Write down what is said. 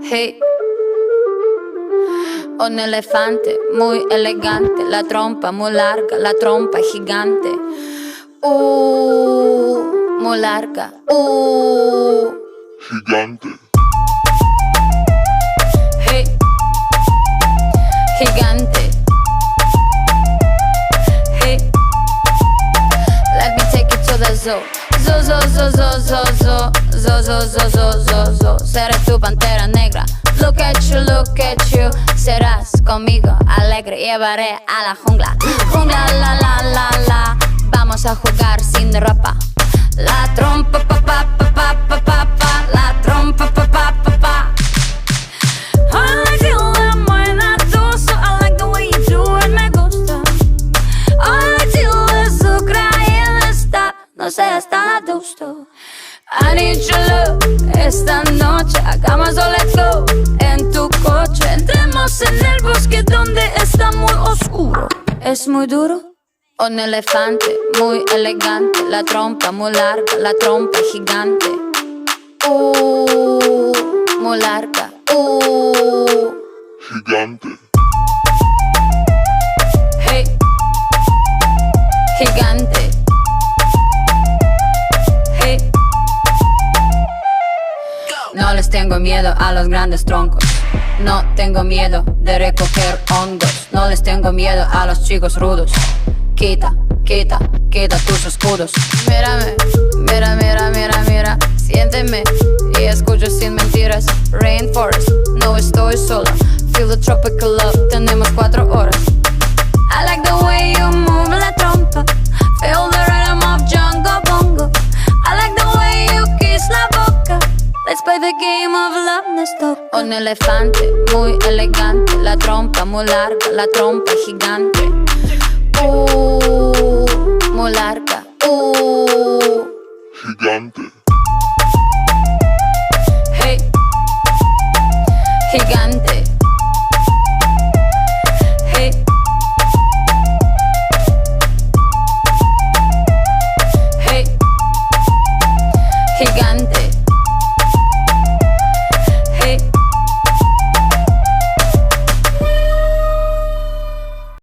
Hey, un elefante muy elegante, la trompa muy larga, la trompa gigante. Muy larga. Gigante. Hey, gigante. Hey, let me take you to the zoo. Zoo, zoo, zoo, zoo, zoo, zoo, zoo, zoo, zoo, zoo, zoo, zoo. Seré tu pantera negra. Look at you, look at you. Serás conmigo alegre, llevaré a la jungla. Jungla, la, la, la, la. Vamos a jugar sin ropa. La trompa, pa, pa, pa, pa, pa, pa, pa. La trompa, pa, pa, pa, pa. I like you la buena dosa. I like the way you do it, me gusta. I like you azúcar y está. No sé, está gusto. I need your love. Esta noche hagamos o let's go. En tu coche entremos en el bosque donde está muy oscuro. Es muy duro. Un elefante muy elegante, la trompa muy larga, la trompa gigante. Muy larga. Gigante. Hey, gigante. Hey. No les tengo miedo a los grandes troncos. No tengo miedo de recoger hongos. No les tengo miedo a los chicos rudos. Quita, quita, quita tus escudos. Mírame, mira, mira, mira, mira. Siénteme y escucho sin mentiras. Rainforest, no estoy sola. Feel the tropical love, tenemos 4 horas. I like the way you move la trompa. Feel the rhythm of Jungle Bongo. I like the way you kiss la boca. Let's play the game of love, nos toca. Un elefante muy elegante, la trompa muy larga, la trompa gigante. Muy larga. Gigante. Hey, gigante.